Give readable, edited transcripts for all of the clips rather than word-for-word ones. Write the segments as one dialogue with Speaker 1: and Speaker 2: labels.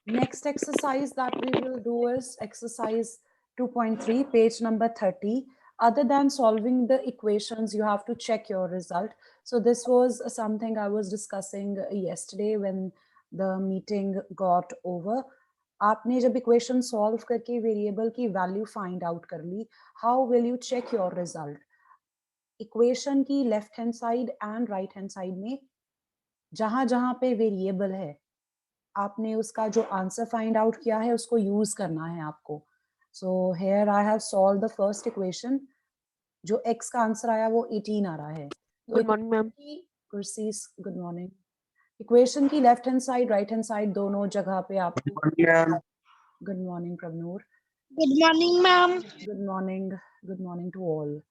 Speaker 1: Next exercise that we will do is exercise 2.3, page number 30. Other than solving the equations, you have to check your result. So this was something I was discussing yesterday when the meeting got over. आपने जब equation solve करके variable की value find out कर ली, how will you check your result? Equation की left hand side and right hand side में जहां जहां पे वेरिएबल है, आपने उसका जो आंसर फाइंड आउट किया है उसको यूज करना है आपको. So here I have solve the first equation. जो x का आंसर आया वो 18 आ रहा है.
Speaker 2: Good morning ma'am.
Speaker 1: कुर्सीस, गुड मॉर्निंग. इक्वेशन की left hand side right hand side दोनों जगह पे आप. Good morning Prabhnoor.
Speaker 3: Good morning, ma'am.
Speaker 1: Good morning. Good morning to all.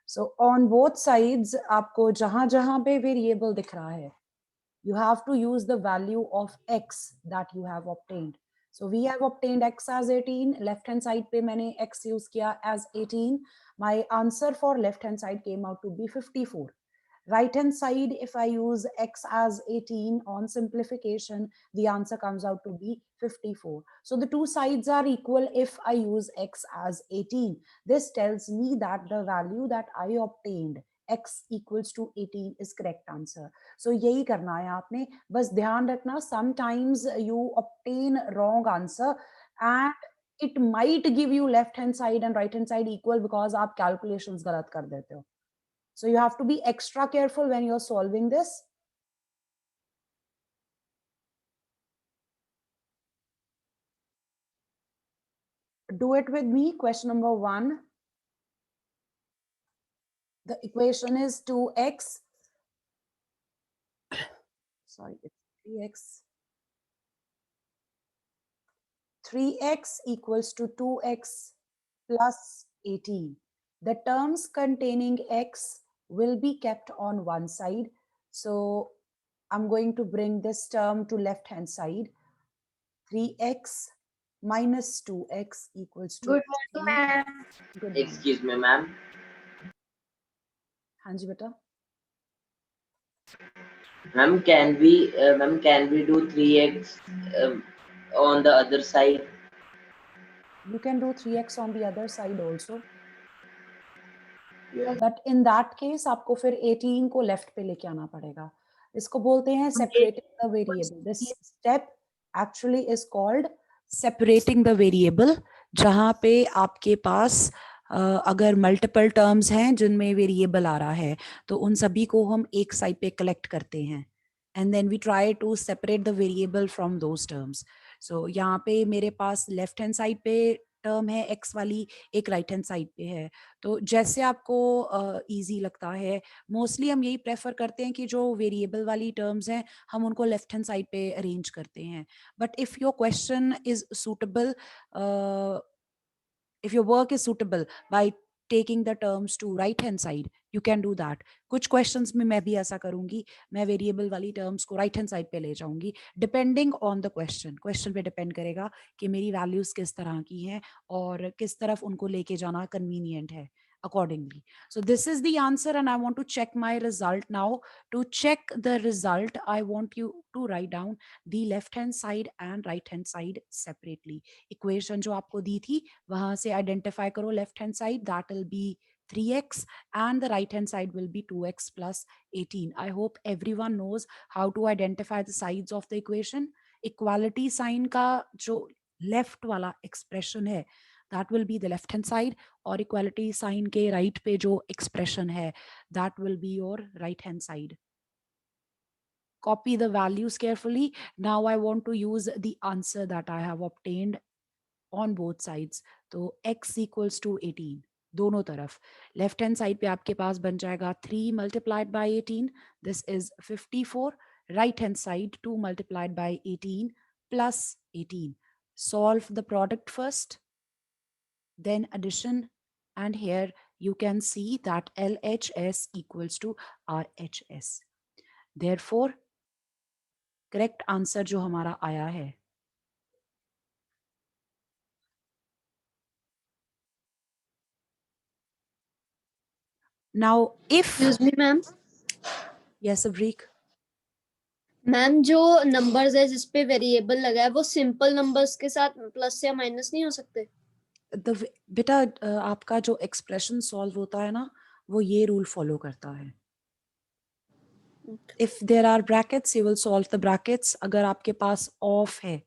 Speaker 1: So on both sides आपको जहां जहां पे वेरिएबल दिख रहा है, you have to use the value of x that you have obtained. So we have obtained x as 18. Left hand side पे मैंने x use किया as 18. My answer for left hand side came out to be 54. Right hand side, if I use x as 18 on simplification, the answer comes out to be 54. So the two sides are equal if I use x as 18. This tells me that the value that I obtained, x equals to 18, is correct answer. So यही करना है आपने. बस ध्यान रखना, sometimes you obtain wrong answer and it might give you left hand side and right hand side equal because आप calculations गलत कर देते हो. So you have to be extra careful when you're solving this. Do it with me. Question number 1. The equation is 2x. Sorry, it's 3x. 3x equals to 2x plus 18. The terms containing x will be kept on one side. So I'm going to bring this term to left hand side. 3x minus 2x equals to.
Speaker 3: Good morning, ma'am.
Speaker 1: Good morning.
Speaker 4: Excuse me, ma'am.
Speaker 1: हाँ जी बेटा.
Speaker 4: Ma'am, can we do 3x on the other side?
Speaker 1: You can do 3x on the other side also.
Speaker 4: Yeah.
Speaker 1: But in that case आपको फिर 18 को left पे लेके आना पड़ेगा. इसको बोलते हैं separating the variable. This step actually is called separating the variable. जहाँ पे आपके पास अगर मल्टीपल टर्म्स हैं जिनमें वेरिएबल आ रहा है, तो उन सभी को हम एक साइड पे कलेक्ट करते हैं and then we try to separate the variable from those terms. So यहाँ पे मेरे पास लेफ्ट हैंड साइड पे टर्म है x वाली, एक राइट हैंड साइड पे है. तो जैसे आपको इजी लगता है, मोस्टली हम यही प्रेफर करते हैं कि जो वेरिएबल वाली टर्म्स हैं हम उनको लेफ्ट हैंड साइड पे अरेंज करते हैं. But if your question is suitable, if your work is suitable by taking the terms to right hand side, you can do that. कुछ questions में मैं भी ऐसा करूंगी, मैं वेरिएबल वाली टर्म्स को राइट हैंड साइड पे ले जाऊंगी, डिपेंडिंग ऑन द क्वेश्चन पे डिपेंड करेगा कि मेरी वैल्यूज किस तरह की हैं और किस तरफ उनको लेके जाना कन्वीनियंट है accordingly. So this is the answer and I want to check my result now. To check the result, I want you to write down the left hand side and right hand side separately. Equation जो आपको दी थी वहां से identify करो left hand side, that will be 3x and the right hand side will be 2x plus 18. I hope everyone knows how to identify the sides of the equation. Equality sign का जो left वाला expression है, that will be the left hand side, और equality sign के right पे जो expression है, that will be your right hand side. Copy the values carefully. Now I want to use the answer that I have obtained on both sides. तो x equals to 18 दोनों तरफ. Left hand side पे आपके पास बन जाएगा 3 multiplied by 18, this is 54. Right hand side 2 multiplied by 18 plus 18. Solve the product first, then addition, and here you can see that LHS equals to RHS. Therefore correct answer जो हमारा आया है, now if
Speaker 2: Excuse me, ma'am.
Speaker 1: yes Abreek.
Speaker 2: Ma'am जो numbers है जिसपे variable लगा है वो सिंपल नंबर्स के साथ प्लस या माइनस नहीं हो सकते?
Speaker 1: बेटा आपका जो एक्सप्रेशन सॉल्व होता है ना वो ये रूल फॉलो करता है. If there are brackets, you will solve the brackets. अगर आपके पास ऑफ है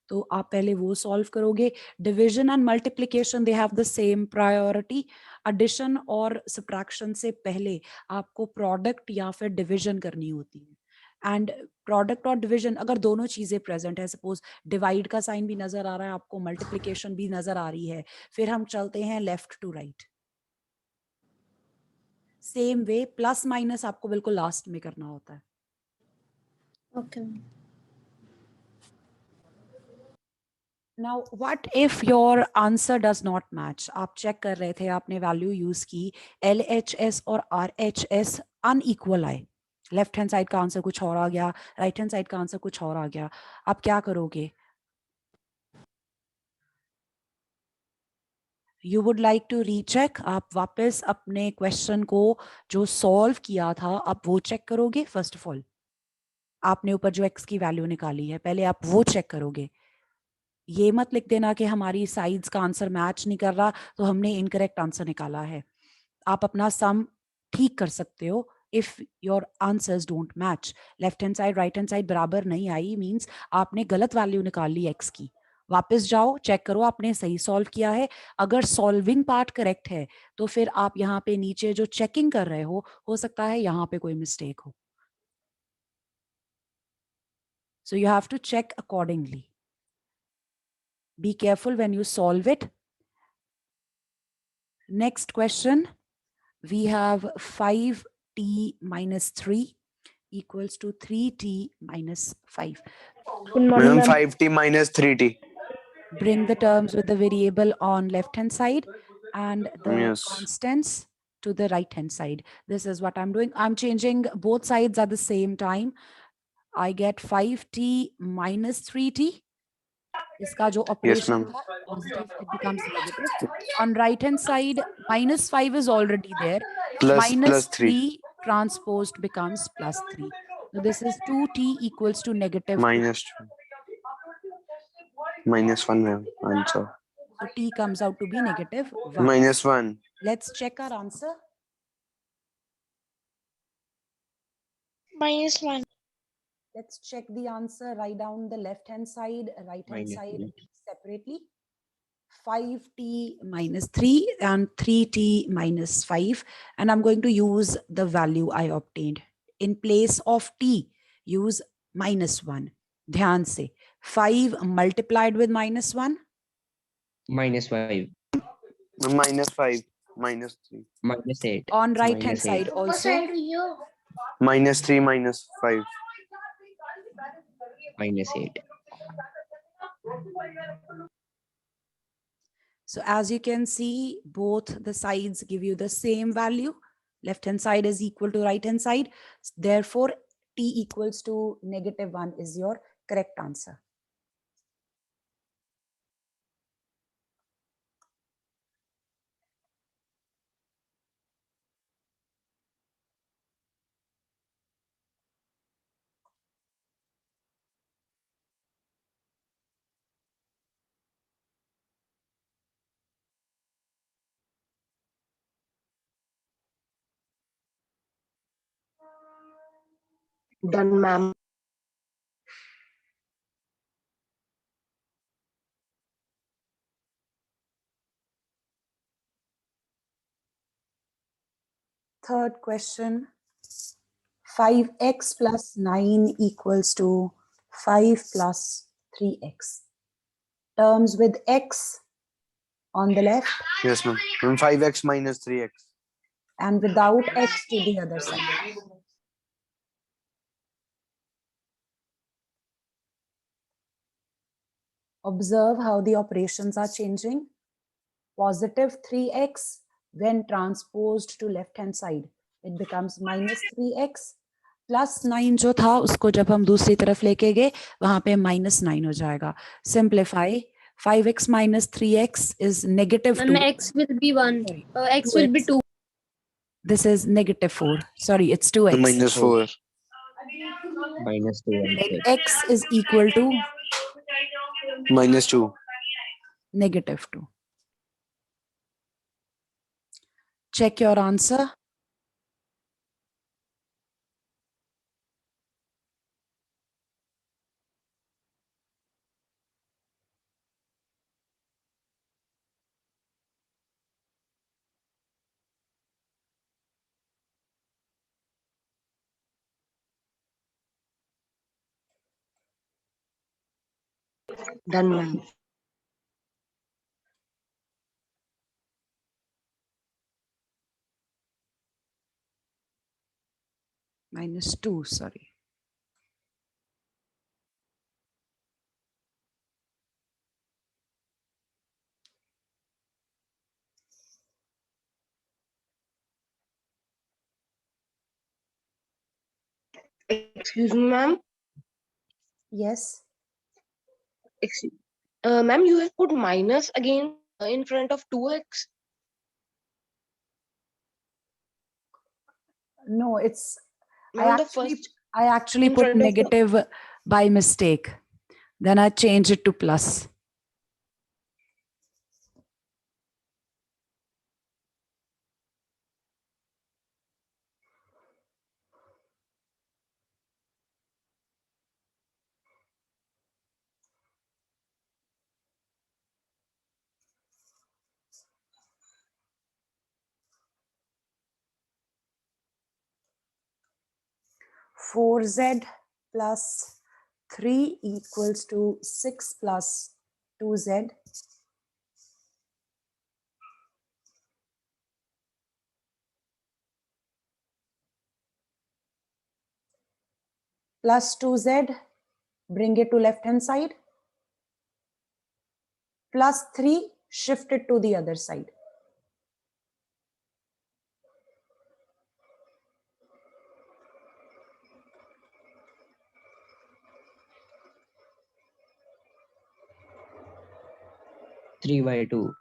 Speaker 1: तो आप पहले वो सॉल्व करोगे. Division and multiplication they have the same priority. Addition और सब्ट्रैक्शन से पहले आपको प्रोडक्ट या फिर डिविजन करनी होती है. एंड प्रोडक्ट और डिविजन अगर दोनों चीजें प्रेजेंट है, सपोज डिवाइड का साइन भी नजर आ रहा है आपको, मल्टीप्लिकेशन भी नजर आ रही है, फिर हम चलते हैं left to right. Same way plus minus आपको बिल्कुल लास्ट में करना होता है.
Speaker 2: Okay.
Speaker 1: Now, what if your answer does not match? आप चेक कर रहे थे, आपने वैल्यू यूज की, LHS और RHS अनइक्वल आए. लेफ्ट हैंड साइड का आंसर कुछ और आ गया, राइट हैंड साइड का आंसर कुछ और आ गया. आप क्या करोगे? You would like to recheck. आप वापस अपने क्वेश्चन को जो सॉल्व किया था आप वो चेक करोगे. फर्स्ट ऑफ ऑल आपने ऊपर जो x की वैल्यू निकाली है पहले आप वो चेक करोगे. ये मत लिख देना कि हमारी साइड्स का आंसर मैच नहीं कर रहा तो हमने इनकरेक्ट आंसर निकाला है. आप अपना सम ठीक कर सकते हो if your answers don't match. Left hand side right hand side बराबर नहीं आई मींस आपने गलत वैल्यू निकाल ली x की. वापस जाओ, चेक करो आपने सही सॉल्व किया है. अगर सॉल्विंग पार्ट करेक्ट है तो फिर आप यहाँ पे नीचे जो चेकिंग कर रहे हो सकता है यहाँ पे कोई मिस्टेक हो. So you have to check accordingly. Be careful when you solve it. Next question. We have 5t minus 3 equals to 3t minus 5.
Speaker 3: Good morning,
Speaker 5: Ma'am,
Speaker 3: ma'am.
Speaker 5: 5t minus 3t.
Speaker 1: Bring the terms with the variable on left hand side and the
Speaker 5: Yes.
Speaker 1: constants to the right hand side. This is what I'm doing. I'm changing both sides at the same time. I get 5t minus 3t. इसका जो operation
Speaker 5: ma'am.
Speaker 1: था positive, it becomes negative. On right hand side minus 5 is already there.
Speaker 5: Plus 3.
Speaker 1: 3 transposed becomes plus 3. So this is 2t equals to negative 2.
Speaker 5: Minus 2. Minus 1, ma'am. Answer.
Speaker 1: So t comes out to be negative 1.
Speaker 5: Minus 1.
Speaker 1: Let's check our answer.
Speaker 3: Minus 1.
Speaker 1: Let's check the answer. Write down the left hand side, right hand side separately. 5t minus 3 and 3t minus 5. And I'm going to use the value I obtained. In place of t, use minus 1. ध्यान से 5 multiplied with minus 1.
Speaker 6: minus 5,
Speaker 5: Minus 5. Minus 3.
Speaker 6: minus 8,
Speaker 1: On right hand
Speaker 6: minus
Speaker 1: side
Speaker 6: 8.
Speaker 1: also.
Speaker 5: Minus 3 minus 5.
Speaker 6: minus 8.
Speaker 1: So as you can see, both the sides give you the same value. Left hand side is equal to right hand side. Therefore, t equals to negative 1 is your correct answer.
Speaker 3: Done, ma'am.
Speaker 1: Third question. 5x plus 9 equals to 5 plus 3x. Terms with x on the left
Speaker 5: Yes, ma'am. And 5x minus 3x.
Speaker 1: and without x to the other side. Observe how the operations are changing. Positive 3x when transposed to left hand side, it becomes minus 3x. Plus 9 जो था उसको जब हम दूसरी तरफ लेके गए वहां पे minus 9 हो जाएगा. Simplify. 5x minus 3x is negative 2.
Speaker 2: Ma'am, x will be 1.
Speaker 1: Sorry,
Speaker 2: X will be 2.
Speaker 1: This is negative 4. Sorry, it's 2x.
Speaker 5: Minus 4.
Speaker 6: minus 2 and
Speaker 1: Let
Speaker 6: 6.
Speaker 1: x is equal to
Speaker 5: -2.
Speaker 1: -2. Check your answer.
Speaker 3: Done, ma'am.
Speaker 1: -2, sorry.
Speaker 3: Excuse me, ma'am.
Speaker 1: Yes.
Speaker 3: Ma'am, you have put minus again in front of 2x.
Speaker 1: No, it's
Speaker 3: Ma'am, the first
Speaker 1: I actually
Speaker 3: in
Speaker 1: put
Speaker 3: front of the-
Speaker 1: negative by mistake. Then I changed it to plus. Four z plus 3 equals to 6 plus 2z. Plus 2z, bring it to left hand side. Plus 3, shift it to the other side.
Speaker 6: Three by 2.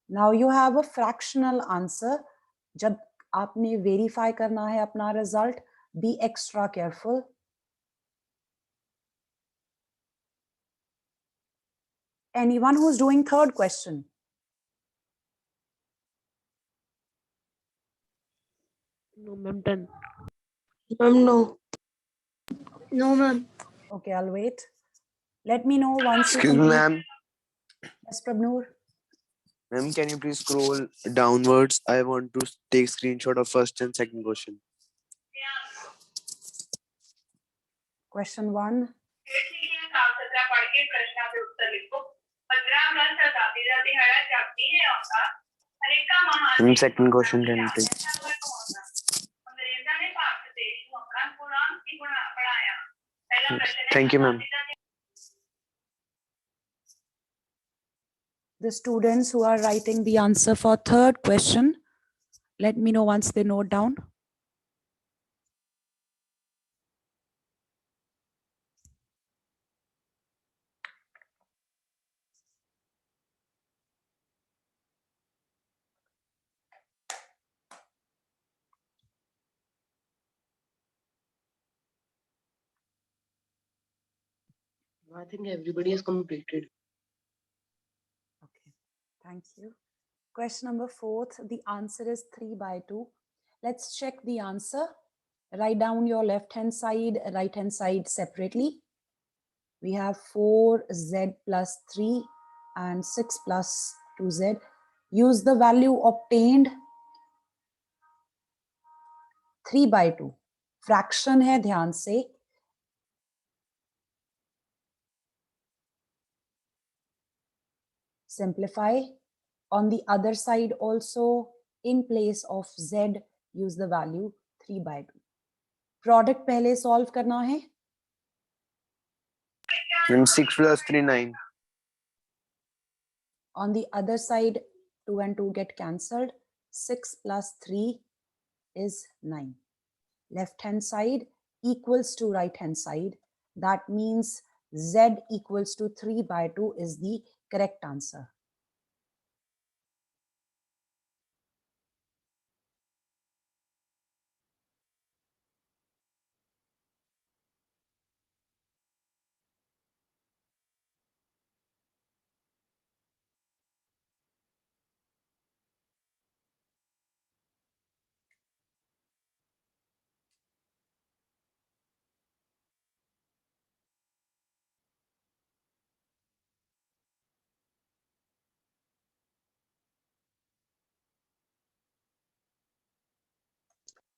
Speaker 1: Now you have a fractional answer. जब आपने verify करना है अपना result, be extra careful. Anyone who's doing third question?
Speaker 3: No, ma'am, done. Ma'am, no.
Speaker 2: No, ma'am.
Speaker 1: Okay, I'll wait. Let me know once you
Speaker 5: Excuse me,
Speaker 1: complete.
Speaker 5: ma'am.
Speaker 1: Yes, Prabnoor.
Speaker 5: Ma'am, can you please scroll downwards? I want to take screenshot of first and second question.
Speaker 1: Question 1.
Speaker 5: Second question, can you take? Thank you, ma'am.
Speaker 1: The students who are writing the answer for third question, let me know once they note down.
Speaker 3: I think everybody has completed.
Speaker 1: Okay, thank you. Question number 4, the answer is 3 by 2. Let's check the answer. Write down your left hand side, right hand side separately. We have 4z plus 3 and 6 plus 2z. Use the value obtained 3 by 2. Fraction है ध्यान से. Simplify. On the other side also, in place of z, use the value 3 by 2. Product पहले solve करना है.
Speaker 5: And 6 plus 3, 9.
Speaker 1: On the other side, 2 and 2 get cancelled. 6 plus 3 is 9. Left hand side equals to right hand side. That means z equals to 3 by 2 is the correct answer.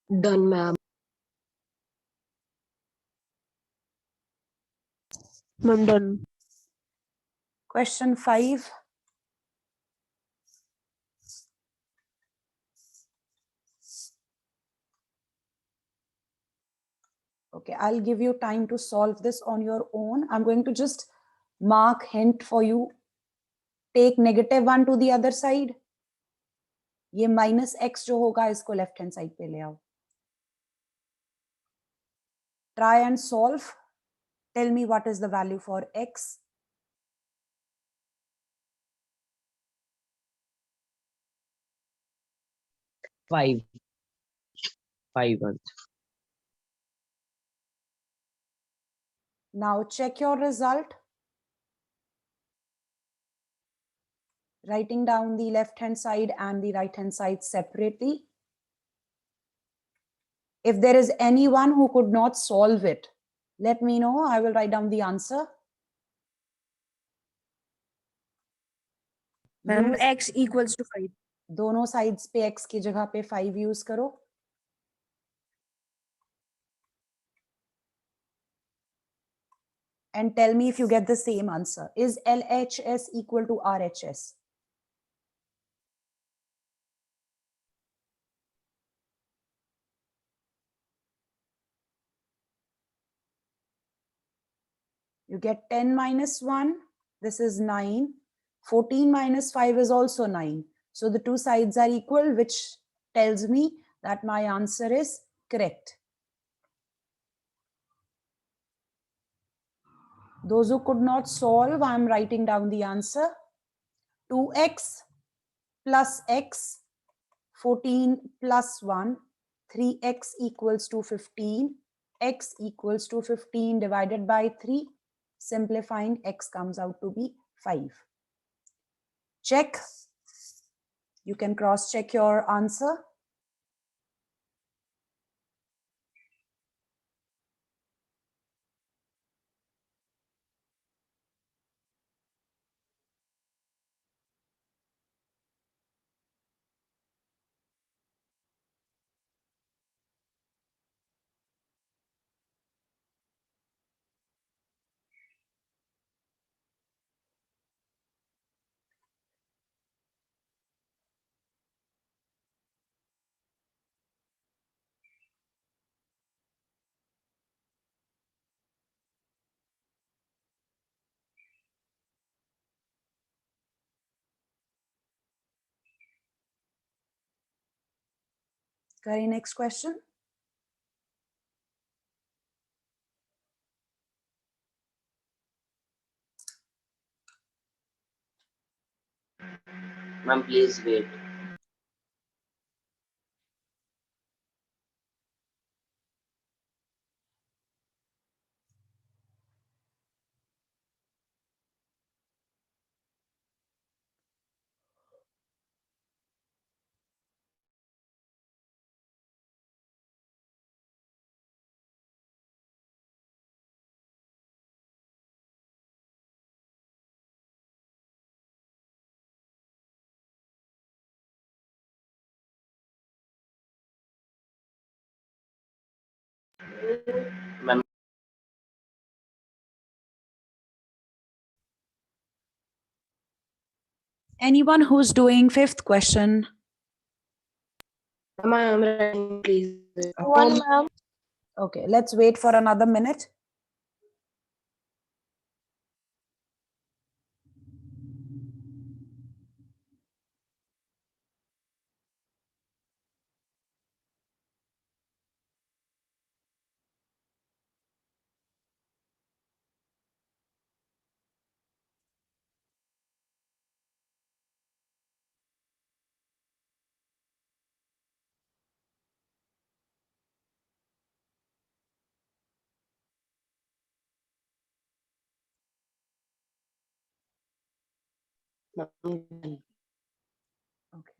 Speaker 3: Done, ma'am.
Speaker 7: Ma'am, done.
Speaker 1: Question 5. Okay, I'll give you time to solve this on your own. I'm going to just mark hint for you. Take -1 to the other side. ये -x जो होगा इसको left hand side पे ले आओ. Try and solve. Tell me what is the value for x.
Speaker 6: Five. 5 answer.
Speaker 1: Now check your result. Writing down the left hand side and the right hand side separately. If there is anyone who could not solve it, let me know. I will write down the answer.
Speaker 7: Ma'am,
Speaker 1: Use
Speaker 7: x equals to 5.
Speaker 1: दोनों sides पे x की जगह पे 5 use करो. And tell me if you get the same answer. Is LHS equal to RHS? You get 10 minus 1. This is 9. 14 minus 5 is also 9. So the two sides are equal, which tells me that my answer is correct. Those who could not solve, I am writing down the answer. 2x plus x, 14 plus 1, 3x equals to 15. X equals to 15 divided by 3. Simplifying, x comes out to be 5. Check. You can cross check your answer. Kari, next question.
Speaker 4: Ma'am, please wait. Ma'am,
Speaker 1: Anyone who's doing 5th question?
Speaker 3: Ma'am, I am writing, please.
Speaker 7: One, ma'am.
Speaker 1: Okay, let's wait for another minute.
Speaker 3: Ma'am, done.
Speaker 1: Okay.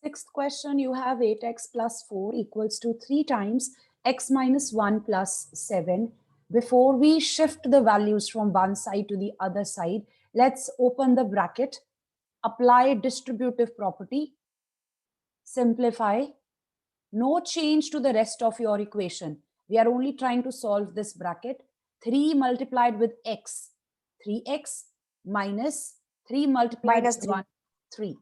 Speaker 1: Sixth question, you have 8x plus 4 equals to 3 times x minus 1 plus 7. Before we shift the values from one side to the other side, let's open the bracket, apply distributive property, simplify. No change to the rest of your equation. We are only trying to solve this bracket. 3 multiplied with x, 3x minus 3 multiplied
Speaker 7: Minus
Speaker 1: with
Speaker 7: 3.
Speaker 1: 1, 3.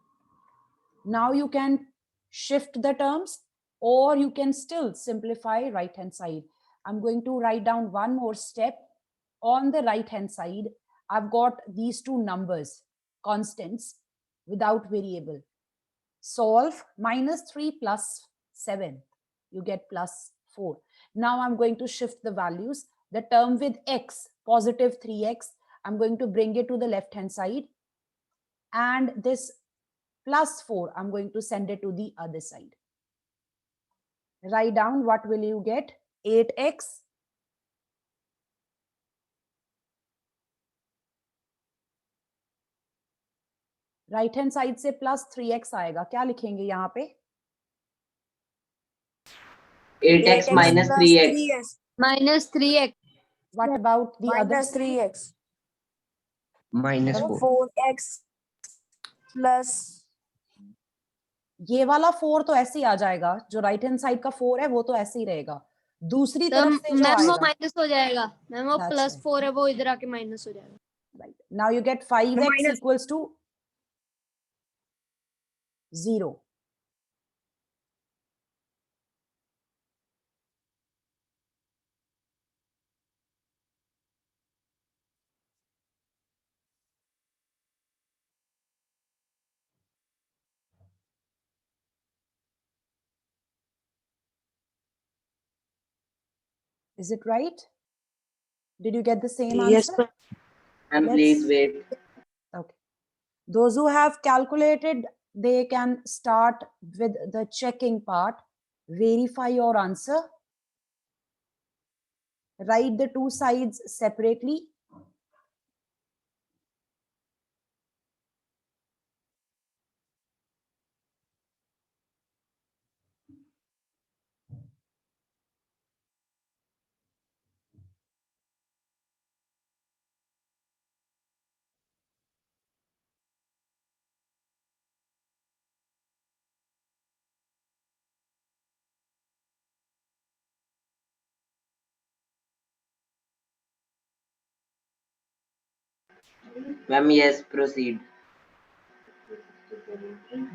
Speaker 1: Now you can shift the terms, or you can still simplify right hand side. I'm going to write down one more step. On the right hand side, I've got these two numbers, constants without variable. Solve minus 3 plus 7. You get plus 4. Now I'm going to shift the values. The term with x, positive 3x, I'm going to bring it to the left hand side. And this plus 4, I'm going to send it to the other side. Write down, what will you get? 8x right hand side से plus 3x आएगा. क्या लिखेंगे यहाँ पे?
Speaker 4: 8x minus 3x.
Speaker 2: minus 3x.
Speaker 1: What about the other?
Speaker 7: Minus 3x.
Speaker 6: minus
Speaker 1: No.
Speaker 6: 4.
Speaker 7: 4x plus
Speaker 1: ये वाला 4 तो ऐसे ही आ जाएगा. जो राइट हैंड साइड का 4 है वो तो ऐसे ही रहेगा. दूसरी
Speaker 2: तो
Speaker 1: तरफ से जो
Speaker 2: मैम वो
Speaker 1: आएगा,
Speaker 2: माइनस हो जाएगा. मैम वो
Speaker 1: That's
Speaker 2: प्लस
Speaker 1: right.
Speaker 2: 4 है वो इधर आके माइनस हो जाएगा.
Speaker 1: right. Now you get 5x
Speaker 7: minus-
Speaker 1: equals to 0. Is it right? Did you get the same
Speaker 7: Yes,
Speaker 1: answer?
Speaker 4: And
Speaker 1: Let's-
Speaker 4: please wait.
Speaker 1: Okay. Those who have calculated, they can start with the checking part. Verify your answer. Write the two sides separately.
Speaker 4: Ma'am, yes, proceed.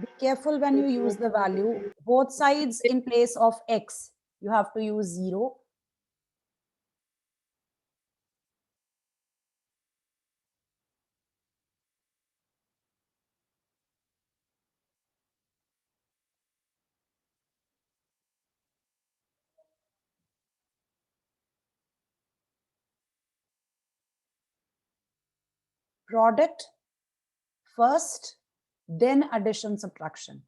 Speaker 1: Be careful when you use the value. Both sides in place of x, you have to use 0. Product first, then addition, subtraction.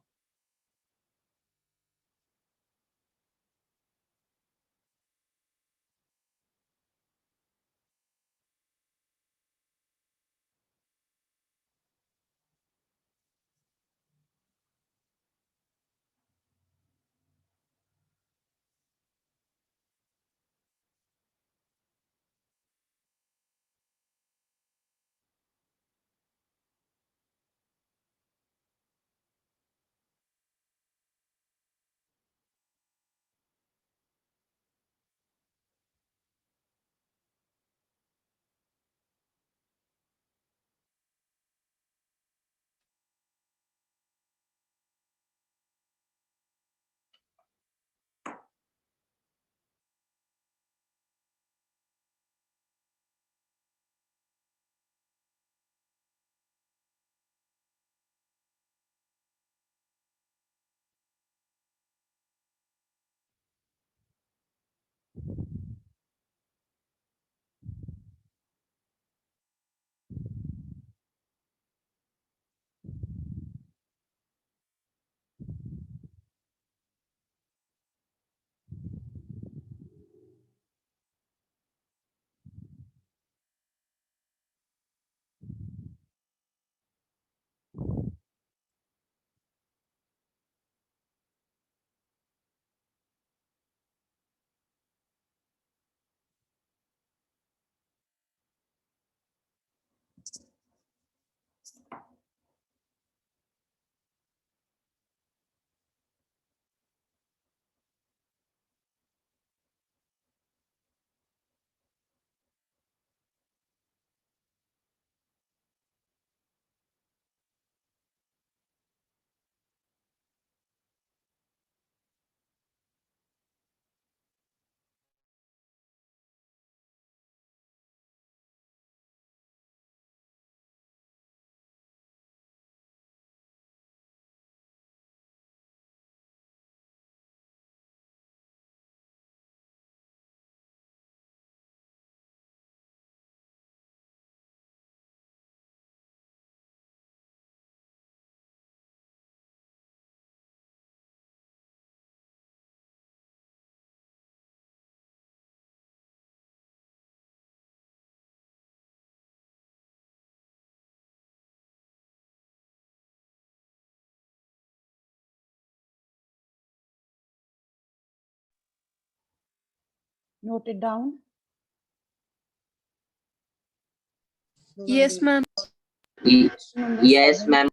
Speaker 1: Note it down.
Speaker 2: Yes, ma'am.
Speaker 1: Question number
Speaker 4: Yes,
Speaker 1: 7.
Speaker 4: ma'am.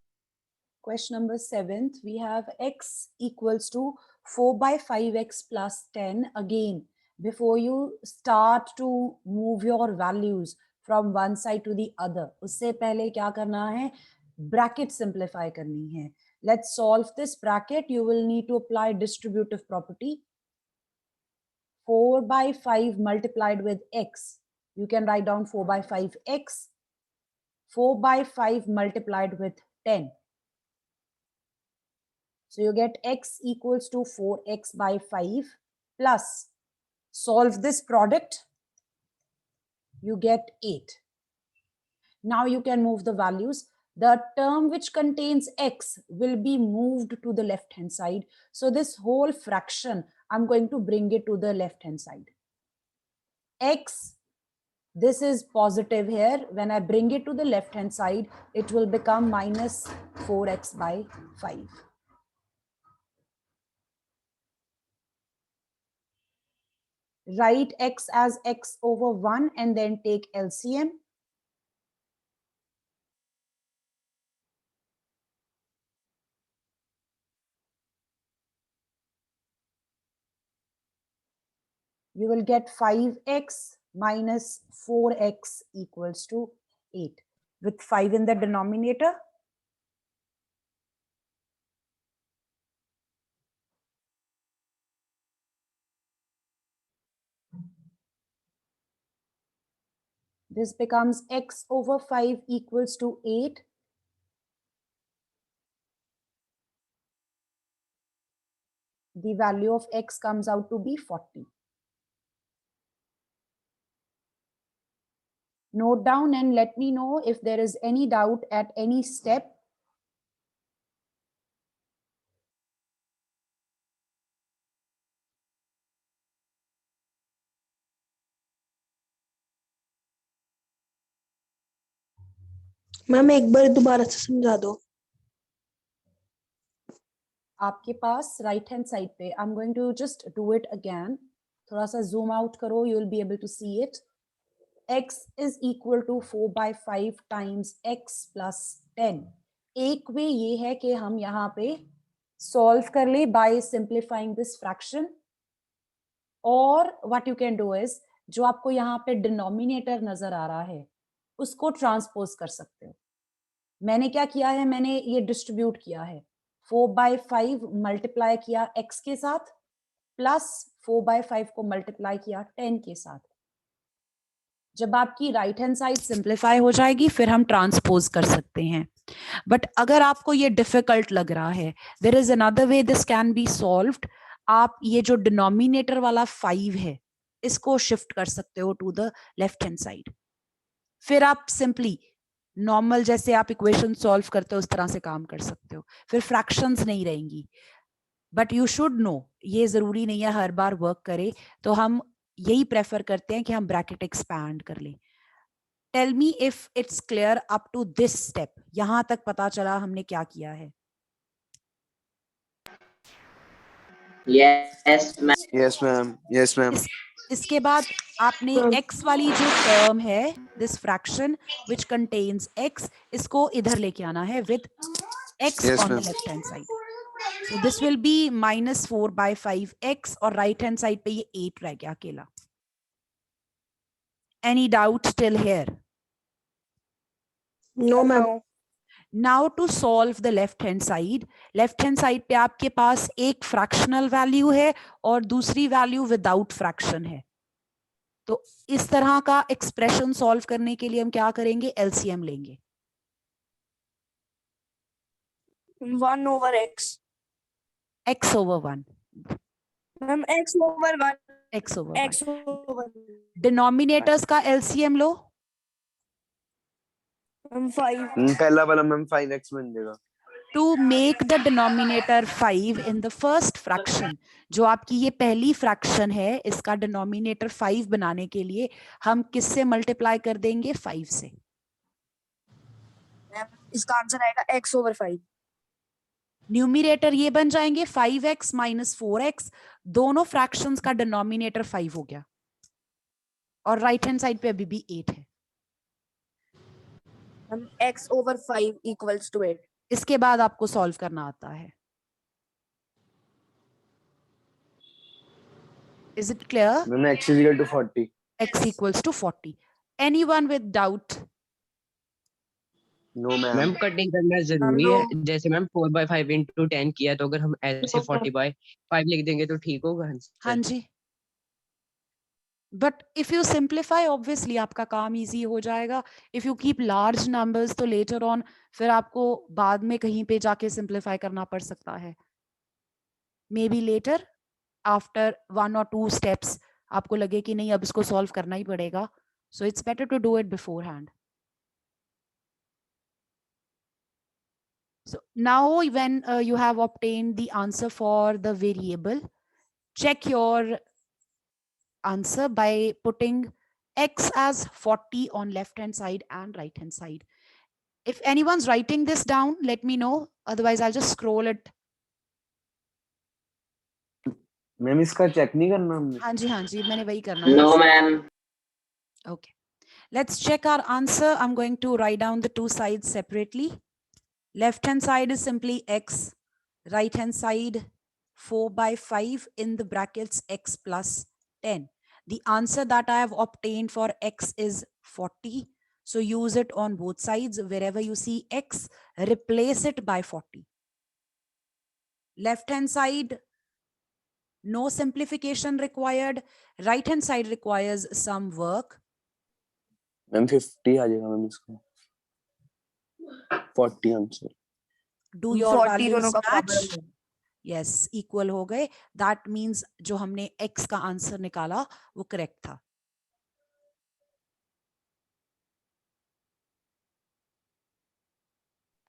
Speaker 1: Question number 7, we have x equals to 4 by 5x plus 10. Again, before you start to move your values from one side to the other, उससे पहले क्या करना है? Bracket simplify करनी है. Let's solve this bracket. You will need to apply distributive property. 4 by 5 multiplied with x. You can write down 4 by 5x. 4 by 5 multiplied with 10. So you get x equals to 4x by 5 plus, solve this product, you get 8. Now you can move the values. The term which contains x will be moved to the left hand side. So this whole fraction, I'm going to bring it to the left hand side. X, this is positive here. When I bring it to the left hand side, it will become minus 4x by 5. Write x as x over 1 and then take LCM. You will get 5x minus 4x equals to 8. With 5 in the denominator, this becomes x over 5 equals to 8. The value of x comes out to be 40. Note down and let me know if there is any doubt at any step.
Speaker 7: Ma'am एक बार दोबारा से समझा दो.
Speaker 1: आपके पास right hand side पे, I am going to just do it again. थोड़ा सा zoom out करो, you will be able to see it. x is equal to 4 by 5 times x plus 10. एक वे ये है कि हम यहाँ पे solve कर ले by simplifying this fraction. और what you can do is, जो आपको यहाँ पे denominator नजर आ रहा है, उसको ट्रांसपोज कर सकते हो. मैंने क्या किया है? मैंने ये डिस्ट्रीब्यूट किया है. 4 by 5 मल्टीप्लाई किया x के साथ, प्लस 4 by 5 को मल्टीप्लाई किया 10 के साथ. जब आपकी राइट हैंड साइड सिंप्लीफाई हो जाएगी, फिर हम ट्रांसपोज कर सकते हैं. बट अगर आपको ये डिफिकल्ट लग रहा है, there is another way this can be solved. आप ये जो डिनोमिनेटर वाला 5 है, इसको शिफ्ट कर सकते हो to the left hand side. फिर आप सिंपली नॉर्मल जैसे आप इक्वेशन सॉल्व करते हो उस तरह से काम कर सकते हो. फिर फ्रैक्शंस नहीं रहेंगी. बट यू शुड नो, ये जरूरी नहीं है हर बार वर्क करे. तो हम यही प्रेफर करते हैं कि हम ब्रैकेट एक्सपैंड कर लें. Tell me if it's clear up to this step. यहां तक पता चला हमने क्या किया है?
Speaker 4: Yes, ma'am.
Speaker 5: Yes, ma'am. Yes, ma'am.
Speaker 1: इसके बाद आपने x वाली जो टर्म है, this fraction which contains x, इसको इधर लेके आना है with x
Speaker 5: Yes,
Speaker 1: on the
Speaker 5: ma'am.
Speaker 1: left hand side. So this will be minus 4 by 5x और right hand side पे ये 8 रह गया अकेला. Any doubt still here?
Speaker 7: No ma'am.
Speaker 1: Now to solve the left hand side पे आपके पास एक fractional value है और दूसरी value without fraction है. तो इस तरह का expression solve करने के लिए हम क्या करेंगे? LCM लेंगे.
Speaker 7: 1 over x.
Speaker 1: X over 1.
Speaker 7: Ma'am x over 1.
Speaker 1: X over 1.
Speaker 7: X over
Speaker 1: Denominators का LCM लो.
Speaker 7: 5.
Speaker 5: पहला वाला मैम 5x बन जाएगा.
Speaker 1: To make the denominator 5 in the first fraction, जो आपकी ये पहली fraction है, इसका denominator 5 बनाने के लिए हम किससे multiply कर देंगे? 5 से.
Speaker 7: इसका आंसर आएगा x over 5.
Speaker 1: न्यूमिरेटर ये बन जाएंगे 5x minus 4x. दोनों fractions का denominator 5 हो गया. और राइट हैंड साइड पे अभी भी 8 है।
Speaker 7: Ma'am x over 5 equals to 8.
Speaker 1: इसके बाद आपको सॉल्व करना आता है। Is it clear?
Speaker 5: Ma'am x is equal to 40.
Speaker 1: X equals to 40. Anyone with doubt?
Speaker 5: No
Speaker 6: ma'am
Speaker 5: ma'am.
Speaker 6: Cutting करना जरूरी है, जैसे मैम 4/5 into 10 किया तो अगर हम ऐसे 40/5 लिख देंगे तो ठीक होगा आंसर?
Speaker 1: हाँ जी। But if you simplify obviously आपका काम इजी हो जाएगा। If you keep large numbers तो लेटर ऑन फिर आपको बाद में कहीं पे जाके सिंप्लीफाई करना पड़ सकता है। Maybe later after 1 or 2 steps आपको लगे कि नहीं अब इसको सॉल्व करना ही पड़ेगा। So it's better to do it beforehand. So now when you have obtained the answer for the variable, check your answer by putting x as 40 on left hand side and right hand side. If anyone's writing this down, let me know. Otherwise, I'll just scroll it.
Speaker 5: Ma'am इसका check नहीं करना हमने?
Speaker 1: हाँ जी, मैंने वही करना है।
Speaker 4: No, ma'am.
Speaker 1: Okay. Let's check our answer. I'm going to write down the two sides separately. Left hand side is simply x. Right hand side 4/5 in the brackets x plus 10. The answer that I have obtained for x is 40. So use it on both sides. Wherever you see x, replace it by 40. Left hand side, no simplification required. Right hand side requires some work.
Speaker 5: Ma'am 50 आ जाएगा ma'am इसका। 40 answer.
Speaker 1: Do your
Speaker 7: 40
Speaker 1: values
Speaker 7: दोनों का
Speaker 1: match?
Speaker 7: बराबर है।
Speaker 1: Yes, equal हो गए। That means जो हमने x का आंसर निकाला वो करेक्ट था।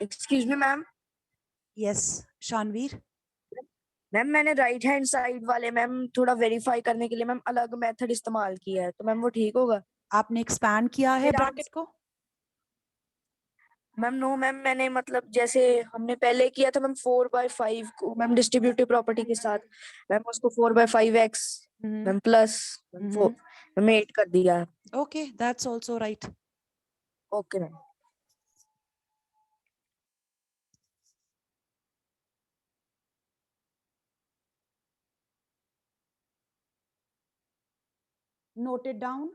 Speaker 7: Excuse me ma'am,
Speaker 1: Yes, Shanveer.
Speaker 7: Ma'am मैंने राइट हैंड साइड वाले मैम थोड़ा वेरीफाई करने के लिए मैम अलग मेथड इस्तेमाल किया है, तो मैम वो ठीक होगा?
Speaker 1: आपने एक्सपैंड किया है
Speaker 7: मेरा
Speaker 1: ब्रैकेट को?
Speaker 7: मैम नो मैम, मैंने मतलब जैसे हमने पहले किया था मैम 4/5 को मैम डिस्ट्रीब्यूटिव प्रॉपर्टी के साथ मैम उसको 4/5x मैम प्लस मैम 8 कर दिया।
Speaker 1: Okay, that's also right.
Speaker 7: Okay ma'am.
Speaker 1: Note it down.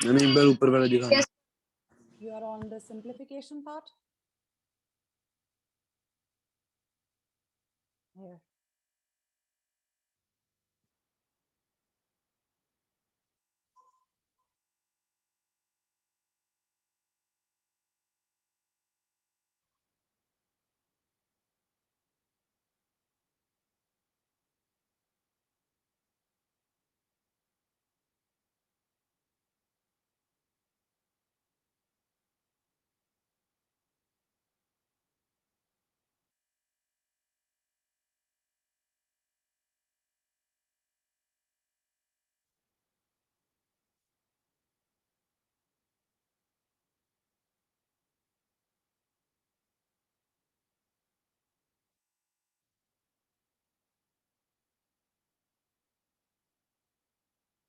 Speaker 5: Ma'am एक बार ऊपर वाला दिखाना।
Speaker 1: You are on the simplification part. Here.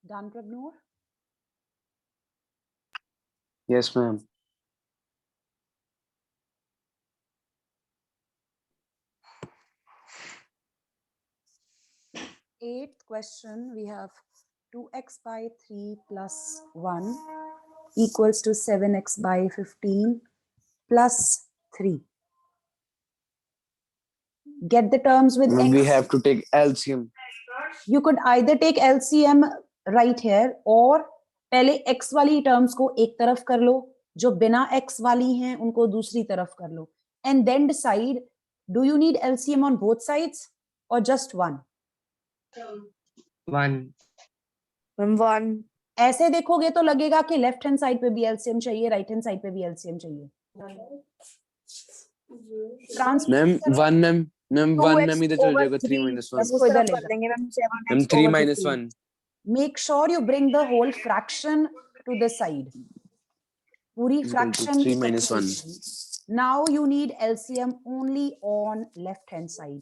Speaker 1: Done, Pragnur?
Speaker 5: Yes ma'am.
Speaker 1: Eighth question, we have 2x by 3 plus 1 equals to 7x by 15 plus 3. Get the terms with
Speaker 5: Ma'am,
Speaker 1: x.
Speaker 5: we have to take LCM.
Speaker 1: You could either take LCM right here or पहले x वाली terms को एक तरफ कर लो, जो बिना x वाली हैं उनको दूसरी तरफ कर लो, and then decide do you need LCM on both sides or just one?
Speaker 6: 1.
Speaker 7: Ma'am 1।
Speaker 1: ऐसे देखोगे तो लगेगा कि लेफ्ट हैंड साइड पे भी एलसीएम चाहिए, राइट हैंड साइड पे भी एलसीएम चाहिए।
Speaker 5: मैम 1 मैम 1 मैम इधर चल जाएगा 3
Speaker 7: 3
Speaker 5: - 1
Speaker 7: उसको इधर कर देंगे ma'am 7x
Speaker 5: ma'am 3
Speaker 7: over
Speaker 5: -
Speaker 7: 15।
Speaker 5: 1
Speaker 1: Make sure you bring the whole fraction to the side. पूरी
Speaker 5: equal to
Speaker 1: fraction
Speaker 5: 3 - 1.
Speaker 1: Now you need LCM only on left hand side.